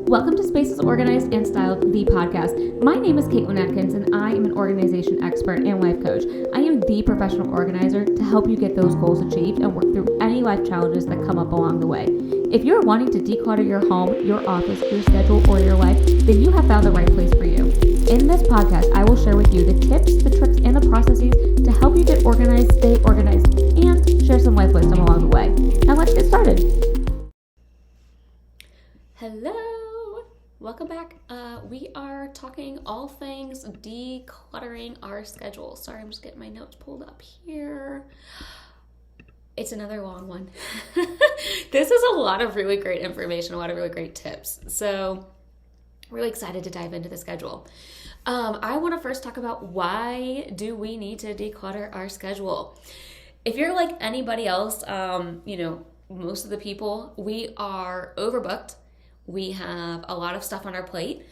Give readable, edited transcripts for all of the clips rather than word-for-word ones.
Welcome to Spaces Organized and Styled, the podcast. My name is Caitlin Atkins, and I am an organization expert and life coach. I am the professional organizer to help you get those goals achieved and work through any life challenges that come up along the way. If you're wanting to declutter your home, your office, your schedule, or your life, then you have found the right place for you. In this podcast, I will share with you the tips, the tricks, and the processes to help you get organized, stay organized, and share some life wisdom along the way. Now let's get started. Hello, welcome back. We are talking all things decluttering our schedule. Sorry, I'm just getting my notes pulled up here. It's another long one. This is a lot of really great information, a lot of really great tips. So really excited to dive into the schedule. I want to first talk about why do we need to declutter our schedule. If you're like anybody else, most of the people, we are overbooked. We have a lot of stuff on our plate.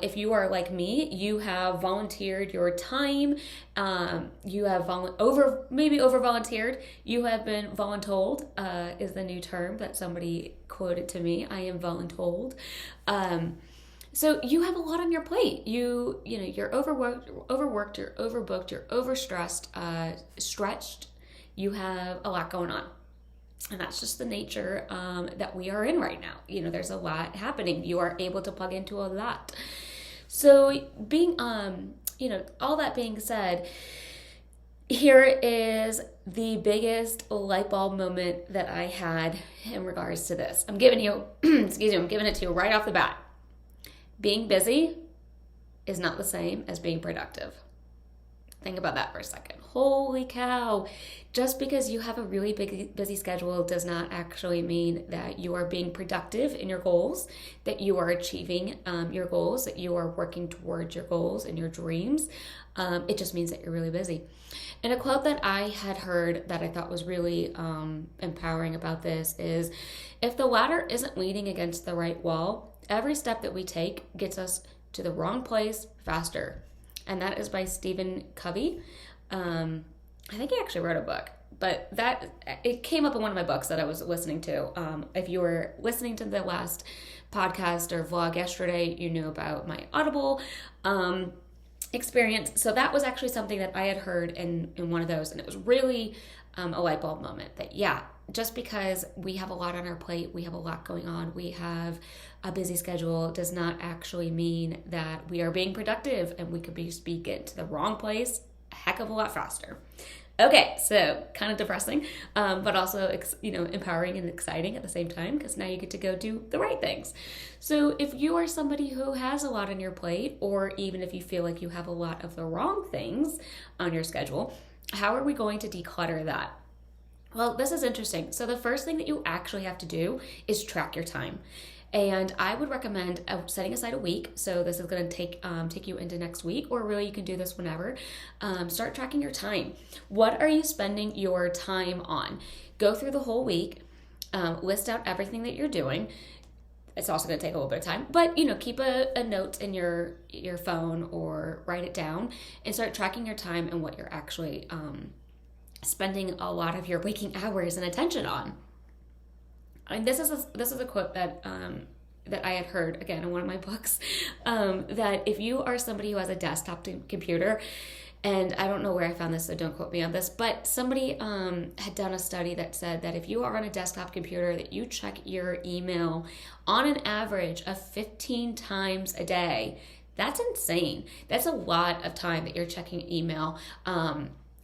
If you are like me, you have volunteered your time. You have over-volunteered. You have been voluntold, is the new term that somebody quoted to me. I am voluntold. So you have a lot on your plate. You're overworked, you're overbooked, you're overstressed, stretched. You have a lot going on. And that's just the nature that we are in right now. There's a lot happening. You are able to plug into a lot. So all that being said, here is the biggest light bulb moment that I had in regards to this. I'm giving it to you right off the bat. Being busy is not the same as being productive. Think about that for a second. Holy cow. Just because you have a really busy schedule does not actually mean that you are being productive in your goals, that you are achieving your goals, that you are working towards your goals and your dreams. It just means that you're really busy. And a quote that I had heard that I thought was really empowering about this is, if the ladder isn't leaning against the right wall, every step that we take gets us to the wrong place faster. And that is by Stephen Covey. I think he actually wrote a book, but it came up in one of my books that I was listening to. If you were listening to the last podcast or vlog yesterday, you knew about my Audible experience. So that was actually something that I had heard in one of those, and it was really a light bulb moment that, just because we have a lot on our plate, we have a lot going on, we have a busy schedule, does not actually mean that we are being productive, and we could be get to the wrong place a heck of a lot faster. Okay, so kind of depressing, but also empowering and exciting at the same time, because now you get to go do the right things. So if you are somebody who has a lot on your plate, or even if you feel like you have a lot of the wrong things on your schedule, how are we going to declutter that? Well, this is interesting. So the first thing that you actually have to do is track your time. And I would recommend setting aside a week. So this is going to take you into next week, or really you can do this whenever. Start tracking your time. What are you spending your time on? Go through the whole week, list out everything that you're doing. It's also going to take a little bit of time, but keep a note in your phone or write it down and start tracking your time and what you're actually spending a lot of your waking hours and attention on. And this is a quote that I had heard again in one of my books, that if you are somebody who has a desktop computer, and I don't know where I found this, so don't quote me on this, but somebody had done a study that said that if you are on a desktop computer, that you check your email on an average of 15 times a day. That's insane. That's a lot of time that you're checking email.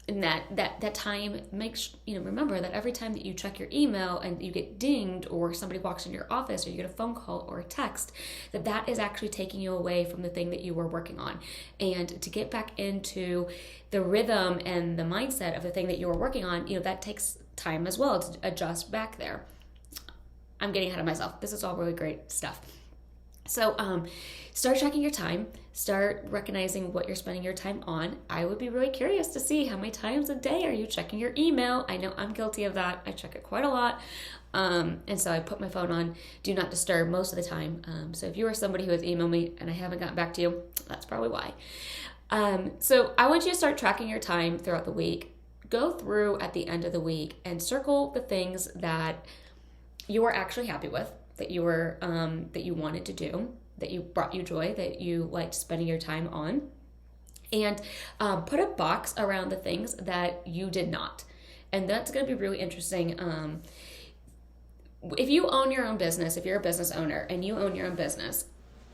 And that time makes, remember that every time that you check your email and you get dinged, or somebody walks in your office, or you get a phone call or a text, that is actually taking you away from the thing that you were working on. And to get back into the rhythm and the mindset of the thing that you were working on, that takes time as well to adjust back there. I'm getting ahead of myself. This is all really great stuff. So start checking your time. Start recognizing what you're spending your time on. I would be really curious to see how many times a day are you checking your email. I know I'm guilty of that. I check it quite a lot. And so I put my phone on Do Not Disturb most of the time. So if you are somebody who has emailed me and I haven't gotten back to you, that's probably why. So I want you to start tracking your time throughout the week. Go through at the end of the week and circle the things that you are actually happy with, that you were that you wanted to do, that you brought you joy, that you liked spending your time on, and put a box around the things that you did not. And that's going to be really interesting. If you own your own business, if you're a business owner and you own your own business,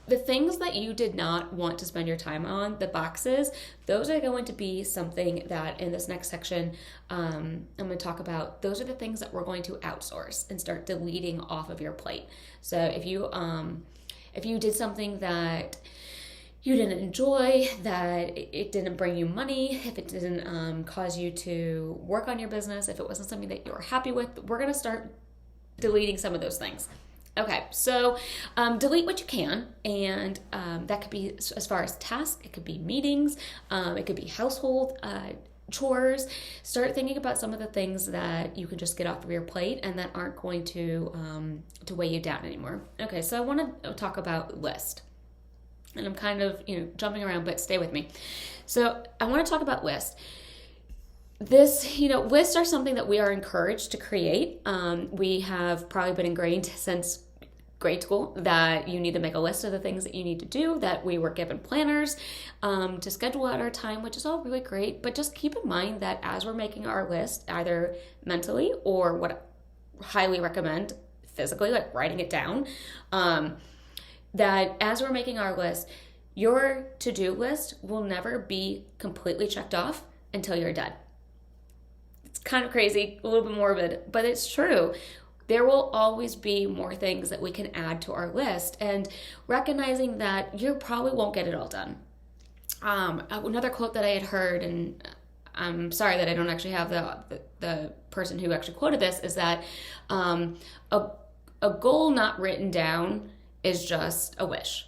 the things that you did not want to spend your time on, the boxes, those are going to be something that in this next section, I'm going to talk about. Those are the things that we're going to outsource and start deleting off of your plate. So if you did something that you didn't enjoy, that it didn't bring you money, if it didn't cause you to work on your business, if it wasn't something that you were happy with, we're going to start deleting some of those things. Okay, so delete what you can, and that could be as far as tasks, it could be meetings, it could be household chores. Start thinking about some of the things that you can just get off of your plate and that aren't going to weigh you down anymore. Okay, so I want to talk about list. And I'm kind of jumping around, but stay with me. So I want to talk about list. Lists are something that we are encouraged to create. We have probably been ingrained since grade school that you need to make a list of the things that you need to do, that we were given planners to schedule out our time, which is all really great. But just keep in mind that as we're making our list, either mentally or what I highly recommend physically, like writing it down, that as we're making our list, your to-do list will never be completely checked off until you're done. It's kind of crazy, a little bit morbid, but it's true. There will always be more things that we can add to our list, and recognizing that you probably won't get it all done. Another quote that I had heard, and I'm sorry that I don't actually have the person who actually quoted this, is that a goal not written down is just a wish.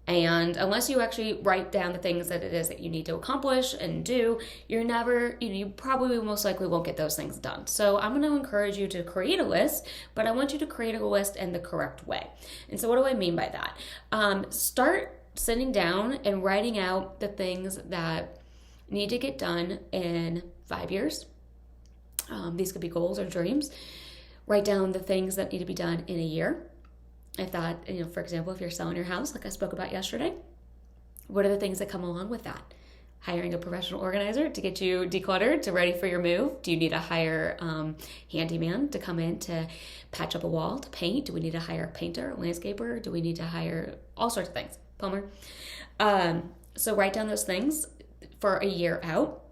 And unless you actually write down the things that it is that you need to accomplish and do, you're never, you probably most likely won't get those things done. So I'm going to encourage you to create a list, but I want you to create a list in the correct way. And so what do I mean by that? Start sitting down and writing out the things that need to get done in 5 years. These could be goals or dreams. Write down the things that need to be done in a year. If that, for example, if you're selling your house, like I spoke about yesterday, what are the things that come along with that? Hiring a professional organizer to get you decluttered, to ready for your move? Do you need to hire handyman to come in to patch up a wall, to paint? Do we need to hire a painter, a landscaper? Do we need to hire all sorts of things? Plumber? So write down those things for a year out.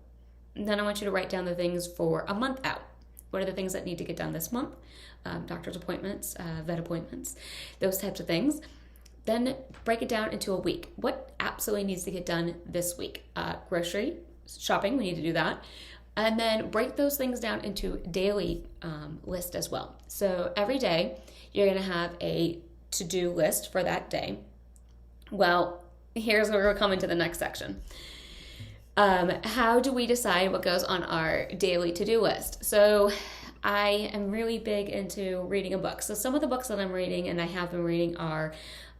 And then I want you to write down the things for a month out. What are the things that need to get done this month? Doctor's appointments, vet appointments, those types of things. Then break it down into a week. What absolutely needs to get done this week? Grocery shopping, we need to do that. And then break those things down into daily list as well. So every day you're going to have a to-do list for that day. Well, here's where we're coming to the next section. How do we decide what goes on our daily to-do list? So I am really big into reading a book. So some of the books that I'm reading and I have been reading are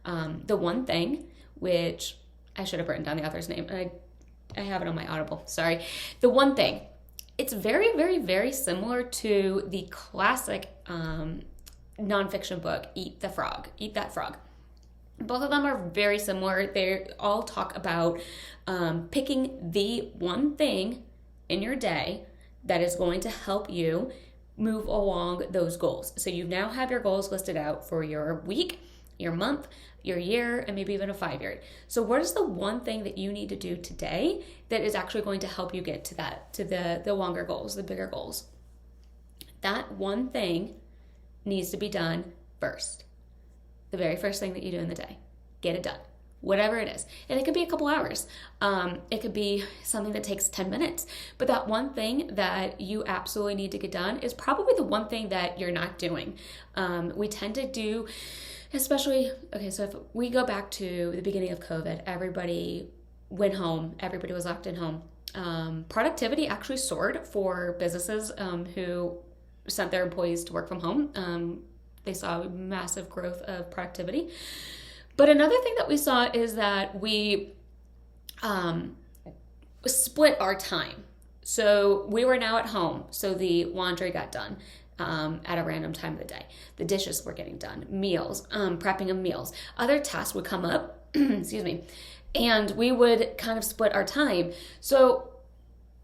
The One Thing, which I should have written down the author's name. I have it on my Audible, sorry. The One Thing. It's very, very, very similar to the classic nonfiction book, Eat That Frog. Both of them are very similar. They all talk about picking the one thing in your day that is going to help you move along those goals. So you now have your goals listed out for your week, your month, your year, and maybe even a 5-year. So what is the one thing that you need to do today that is actually going to help you get to the longer goals, the bigger goals? That one thing needs to be done first. The very first thing that you do in the day. Get it done. Whatever it is. And it could be a couple hours. It could be something that takes 10 minutes. But that one thing that you absolutely need to get done is probably the one thing that you're not doing. We tend to do, especially, so if we go back to the beginning of COVID, everybody went home. Everybody was locked in home. Productivity actually soared for businesses who sent their employees to work from home. They saw massive growth of productivity. But another thing that we saw is that we split our time. So we were now at home, so the laundry got done. at a random time of the day. The dishes were getting done, meals, prepping of meals. Other tasks would come up, excuse me, and we would kind of split our time. So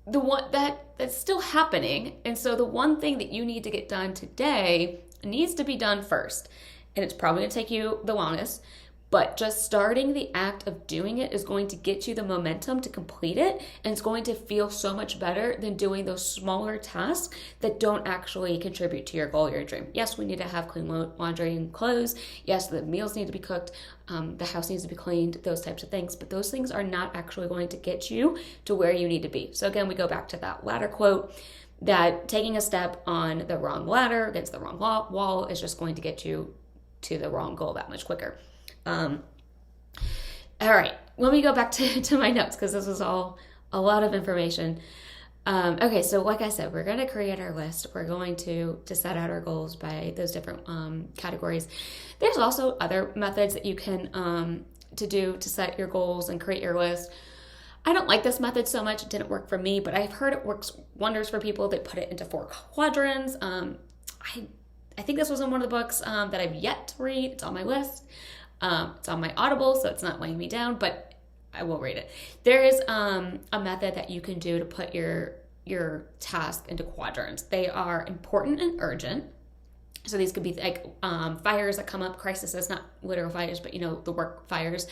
the one that's still happening, and so the one thing that you need to get done today needs to be done first, and it's probably going to take you the longest. But just starting the act of doing it is going to get you the momentum to complete it, and it's going to feel so much better than doing those smaller tasks that don't actually contribute to your goal or your dream. Yes, we need to have clean laundry and clothes. Yes, the meals need to be cooked. The house needs to be cleaned, those types of things. But those things are not actually going to get you to where you need to be. So again, we go back to that ladder quote, that taking a step on the wrong ladder against the wrong wall is just going to get you to the wrong goal that much quicker. All right, let me go back to my notes because this was all a lot of information. Okay, so like I said, we're going to create our list. We're going to set out our goals by those different categories. There's also other methods that you can to set your goals and create your list. I don't like this method so much. It didn't work for me, but I've heard it works wonders for people that put it into 4 quadrants. I think this was in one of the books that I've yet to read. It's on my list. It's on my Audible, so it's not weighing me down, but I will read it. There is a method that you can do to put your task into quadrants. They are important and urgent. So these could be like fires that come up, crises, not literal fires, but the work fires.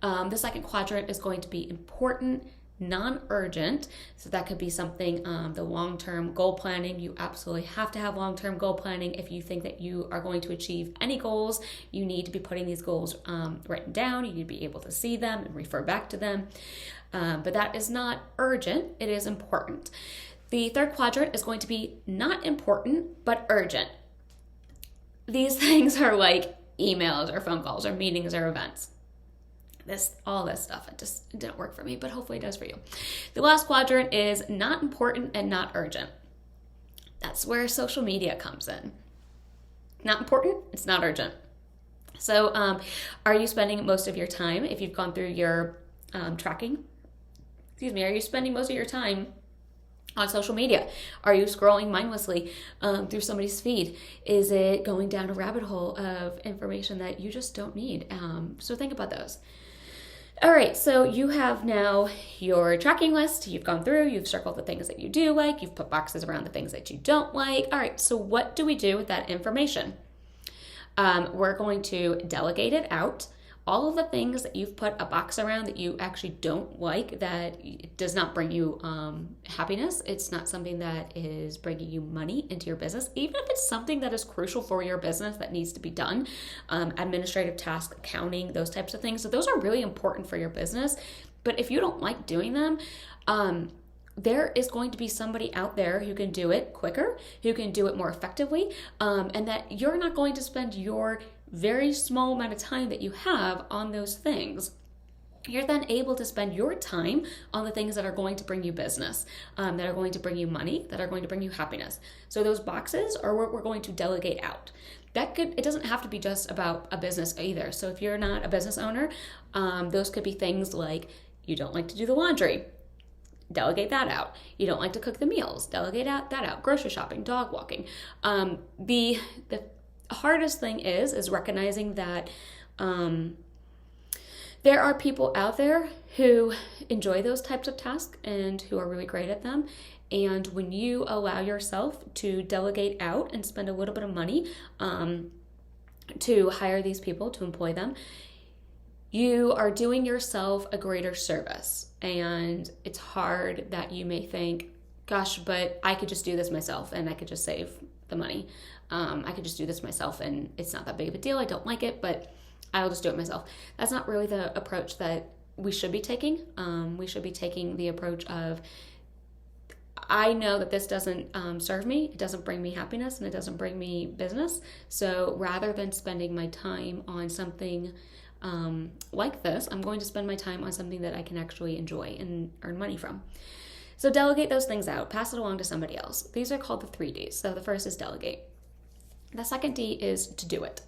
The second quadrant is going to be important, non-urgent. So that could be something, the long-term goal planning. You absolutely have to have long-term goal planning. If you think that you are going to achieve any goals, you need to be putting these goals written down. You need to be able to see them and refer back to them. But that is not urgent. It is important. The third quadrant is going to be not important, but urgent. These things are like emails or phone calls or meetings or events. All this stuff, it didn't work for me, but hopefully it does for you. The last quadrant is not important and not urgent. That's where social media comes in. Not important, it's not urgent. So are you spending most of your time, if you've gone through your tracking, are you spending most of your time on social media? Are you scrolling mindlessly through somebody's feed? Is it going down a rabbit hole of information that you just don't need? So think about those. All right, so you have now your tracking list. You've gone through, you've circled the things that you do like, you've put boxes around the things that you don't like. All right, so what do we do with that information? We're going to delegate it out. All of the things that you've put a box around that you actually don't like, that does not bring you happiness. It's not something that is bringing you money into your business, even if it's something that is crucial for your business that needs to be done. Administrative tasks, accounting, those types of things. So those are really important for your business. But if you don't like doing them, there is going to be somebody out there who can do it quicker, who can do it more effectively, and that you're not going to spend your very small amount of time that you have on those things. You're then able to spend your time on the things that are going to bring you business, that are going to bring you money, that are going to bring you happiness. So those boxes are what we're going to delegate out. It doesn't have to be just about a business either. So if you're not a business owner, those could be things like you don't like to do the laundry. Delegate that out. You don't like to cook the meals. Delegate that out. Grocery shopping, dog walking. The hardest thing is recognizing that there are people out there who enjoy those types of tasks and who are really great at them. And when you allow yourself to delegate out and spend a little bit of money to hire these people, to employ them, you are doing yourself a greater service. And it's hard that you may think, gosh, but I could just do this myself and I could just save the money. I could just do this myself and it's not that big of a deal. I don't like it, but I'll just do it myself. That's not really the approach that we should be taking. We should be taking the approach of, I know that this doesn't serve me, it doesn't bring me happiness, and it doesn't bring me business. So rather than spending my time on something like this, I'm going to spend my time on something that I can actually enjoy and earn money from. So delegate those things out, pass it along to somebody else. These are called the 3 Ds. So the first is delegate. The second D is to do it.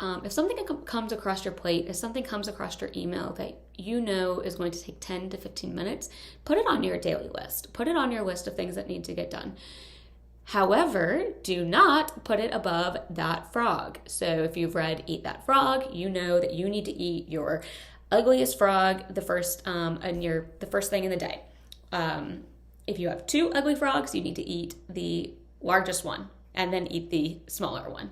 If something comes across your plate, if something comes across your email that you know is going to take 10 to 15 minutes, put it on your daily list. Put it on your list of things that need to get done. However, do not put it above that frog. So if you've read Eat That Frog, you know that you need to eat your ugliest frog the first thing in the day. If you have 2 ugly frogs, you need to eat the largest one and then eat the smaller one.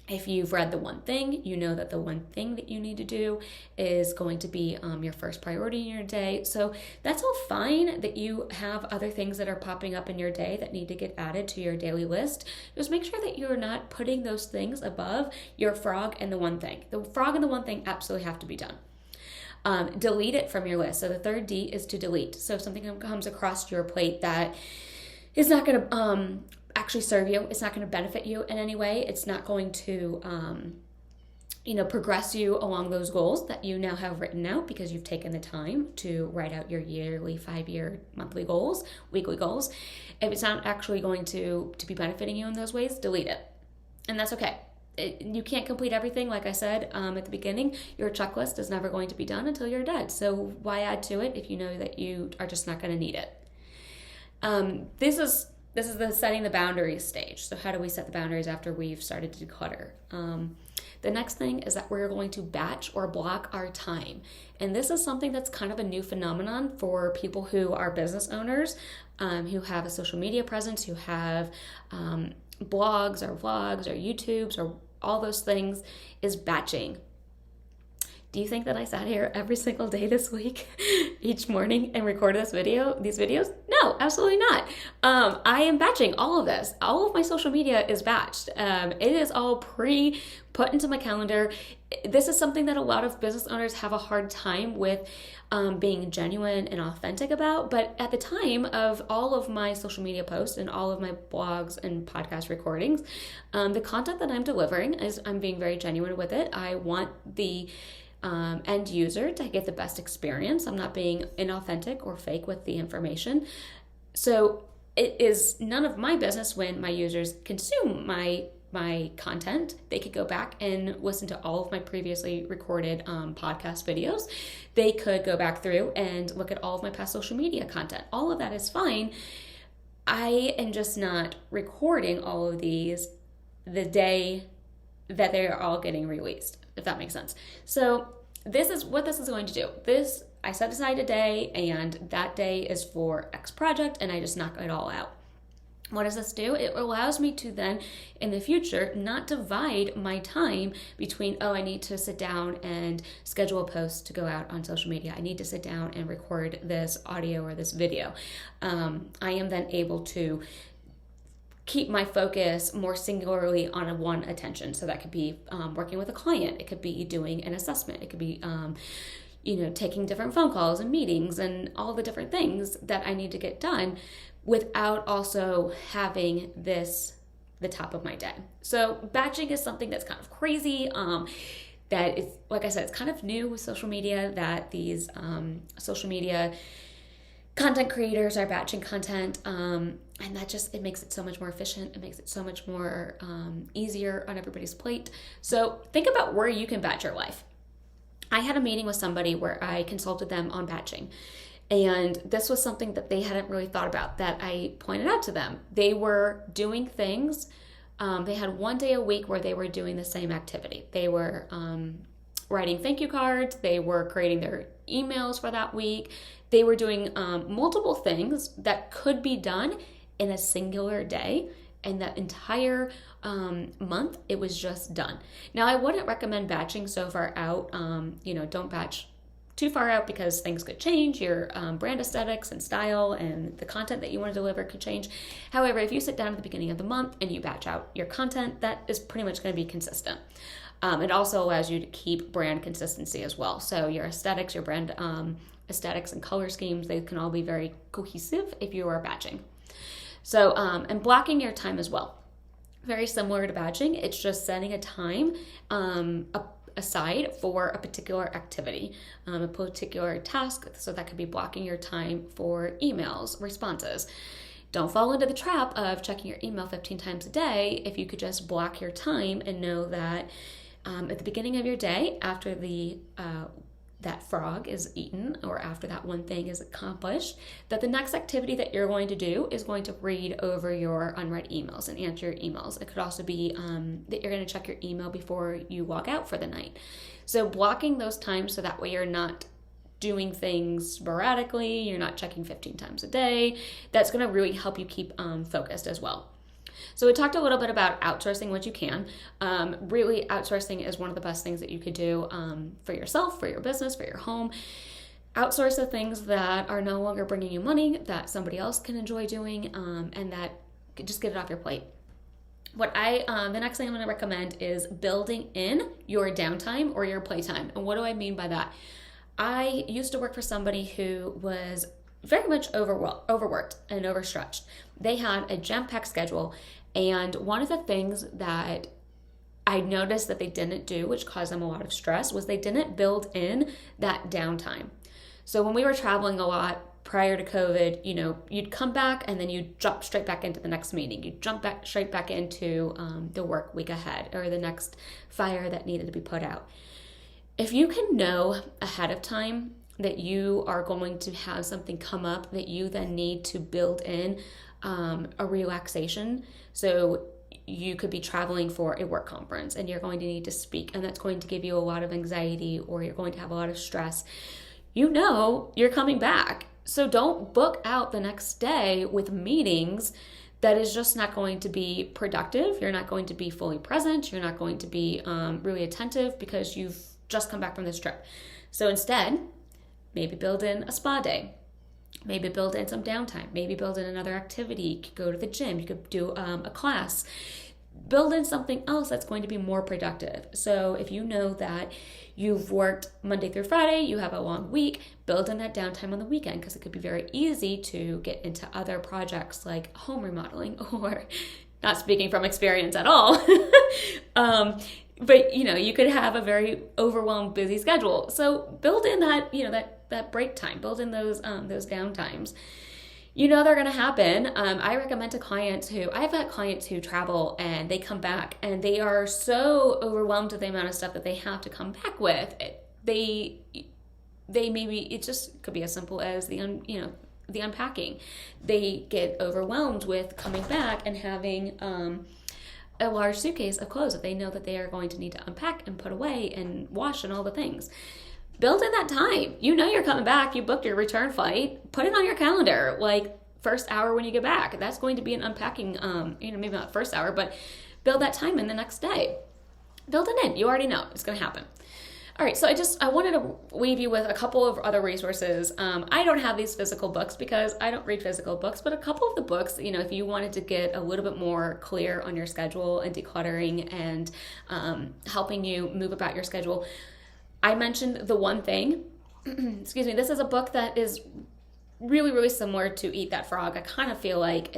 If you've read The One Thing, you know that the one thing that you need to do is going to be your first priority in your day. So that's all fine that you have other things that are popping up in your day that need to get added to your daily list. Just make sure that you're not putting those things above your frog and the one thing. The frog and the one thing absolutely have to be done. Delete it from your list. So the third D is to delete. So if something comes across your plate that is not going to actually serve you, it's not going to benefit you in any way, it's not going to progress you along those goals that you now have written out because you've taken the time to write out your yearly, 5-year, monthly goals, weekly goals. If it's not actually going to be benefiting you in those ways, delete it. And that's okay. You can't complete everything. Like I said at the beginning, your checklist is never going to be done until you're dead. So why add to it if you know that you are just not going to need it? This is the setting the boundaries stage. So how do we set the boundaries after we've started to declutter? The next thing is that we're going to batch or block our time. And this is something that's kind of a new phenomenon for people who are business owners, who have a social media presence, who have blogs or vlogs or YouTubes or all those things, is batching. Do you think that I sat here every single day this week, each morning, and recorded these videos? No, absolutely not. I am batching all of this. All of my social media is batched. It is all put into my calendar. This is something that a lot of business owners have a hard time with being genuine and authentic about. But at the time of all of my social media posts and all of my blogs and podcast recordings, the content that I'm delivering is I'm being very genuine with it. I want the end user to get the best experience. I'm not being inauthentic or fake with the information. So it is none of my business when my users consume my content. They could go back and listen to all of my previously recorded podcast videos. They could go back through and look at all of my past social media content. All of that is fine. I am just not recording all of these the day that they are all getting released, if that makes sense. So this is what this is going to do. I set aside a day, and that day is for X project, and I just knock it all out. What does this do? It allows me to then, in the future, not divide my time between, I need to sit down and schedule a post to go out on social media. I need to sit down and record this audio or this video. I am then able to keep my focus more singularly on one attention. So that could be working with a client. It could be doing an assessment. It could be taking different phone calls and meetings and all the different things that I need to get done without also having this the top of my day. So batching is something that's kind of crazy. That is, like I said, it's kind of new with social media, that these social media content creators are batching content, and that it makes it so much more efficient. It makes it so much more easier on everybody's plate. So think about where you can batch your life. I had a meeting with somebody where I consulted them on batching, and this was something that they hadn't really thought about, that I pointed out to them. They were doing things. They had one day a week where they were doing the same activity. They were writing thank you cards. They were creating their emails for that week. They were doing multiple things that could be done in a singular day, and that entire month it was just done. Now, I wouldn't recommend batching so far out. Don't batch too far out because things could change. Your brand aesthetics and style and the content that you want to deliver could change. However, if you sit down at the beginning of the month and you batch out your content, that is pretty much going to be consistent. It also allows you to keep brand consistency as well. So your aesthetics, your brand aesthetics and color schemes, they can all be very cohesive if you are batching. So, and blocking your time as well. Very similar to batching, it's just setting a time aside for a particular activity, a particular task. So that could be blocking your time for emails, responses. Don't fall into the trap of checking your email 15 times a day. If you could just block your time and know that at the beginning of your day, after the that frog is eaten or after that one thing is accomplished, that the next activity that you're going to do is going to read over your unread emails and answer your emails. It could also be that you're going to check your email before you log out for the night. So blocking those times so that way you're not doing things sporadically, you're not checking 15 times a day. That's going to really help you keep focused as well. So we talked a little bit about outsourcing what you can. Really, outsourcing is one of the best things that you could do for yourself, for your business, for your home. Outsource the things that are no longer bringing you money, that somebody else can enjoy doing, and that just get it off your plate. The next thing I'm going to recommend is building in your downtime or your playtime. And what do I mean by that? I used to work for somebody who was very much overworked and overstretched. They had a jam-packed schedule, and one of the things that I noticed that they didn't do, which caused them a lot of stress, was they didn't build in that downtime. So when we were traveling a lot prior to COVID, you'd come back and then you'd jump straight back into the next meeting. You'd jump straight back into the work week ahead or the next fire that needed to be put out. If you can know ahead of time that you are going to have something come up that you then need to build in a relaxation. So you could be traveling for a work conference and you're going to need to speak, and that's going to give you a lot of anxiety, or you're going to have a lot of stress. You're coming back. So don't book out the next day with meetings that is just not going to be productive. You're not going to be fully present. You're not going to be really attentive because you've just come back from this trip. So instead, maybe build in a spa day. Maybe build in some downtime. Maybe build in another activity. You could go to the gym. You could do a class. Build in something else that's going to be more productive. So if you know that you've worked Monday through Friday, you have a long week, build in that downtime on the weekend, because it could be very easy to get into other projects like home remodeling, or not speaking from experience at all. But you could have a very overwhelmed, busy schedule. So build in that, that break time, build in those down times. They're going to happen. I recommend to clients I've got clients who travel and they come back and they are so overwhelmed with the amount of stuff that they have to come back with. They maybe, it just could be as simple as the unpacking. They get overwhelmed with coming back and having, a large suitcase of clothes that they know that they are going to need to unpack and put away and wash and all the things. Build in that time. You're coming back. You booked your return flight. Put it on your calendar, like first hour when you get back. That's going to be an unpacking, maybe not first hour, but build that time in the next day. Build it in. You already know it's going to happen. All right, so I wanted to leave you with a couple of other resources. I don't have these physical books because I don't read physical books, but a couple of the books, if you wanted to get a little bit more clear on your schedule and decluttering and helping you move about your schedule, I mentioned The One Thing. Excuse me. This is a book that is really, really similar to Eat That Frog. I kind of feel like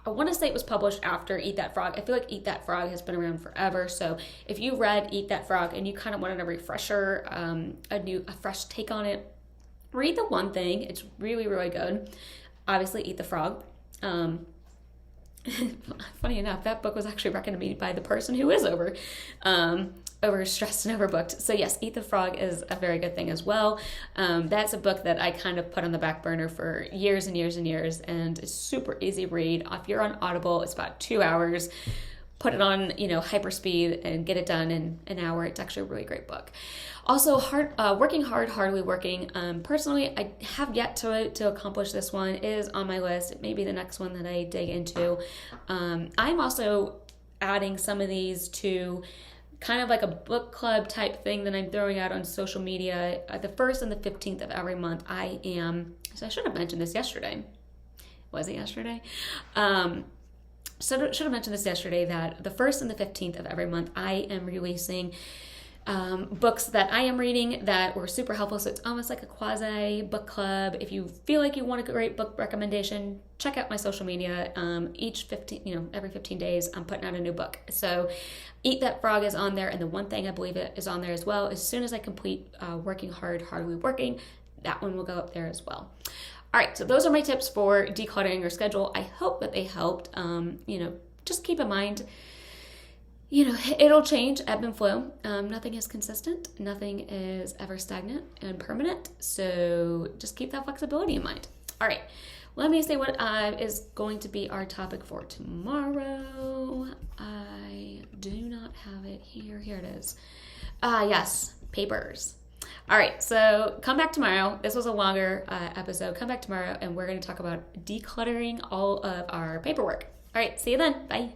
I want to say it was published after Eat That Frog. I feel like Eat That Frog has been around forever. So if you read Eat That Frog and you kind of wanted a refresher, a fresh take on it, read The One Thing. It's really, really good. Obviously, Eat the Frog. Funny enough, that book was actually recommended by the person who is overstressed and overbooked. So yes, Eat the Frog is a very good thing as well. That's a book that I kind of put on the back burner for years and years and years, and it's super easy read. If you're on Audible, it's about 2 hours. Put it on, hyperspeed and get it done in an hour. It's actually a really great book. Also, Working Hard, Hardly Working. Personally, I have yet to accomplish this one. It is on my list. It may be the next one that I dig into. I'm also adding some of these to kind of like a book club type thing that I'm throwing out on social media. The 1st and the 15th of every month, I should have mentioned this yesterday. Was it yesterday? So should have mentioned this yesterday, that the 1st and the 15th of every month, I am releasing books that I am reading that were super helpful. So it's almost like a quasi book club. If you feel like you want a great book recommendation, check out my social media. Every 15 days, I'm putting out a new book. So Eat That Frog is on there, and The One Thing, I believe it is on there as well. As soon as I complete Working Hard, Hardly Working, that one will go up there as well. All right, so those are my tips for decluttering your schedule. I hope that they helped. Just keep in mind, it'll change, ebb and flow. Nothing is consistent. Nothing is ever stagnant and permanent. So just keep that flexibility in mind. All right. Let me say what is going to be our topic for tomorrow. I do not have it here. Here it is. Yes, papers. All right, so come back tomorrow. This was a longer episode. Come back tomorrow, and we're going to talk about decluttering all of our paperwork. All right, see you then. Bye.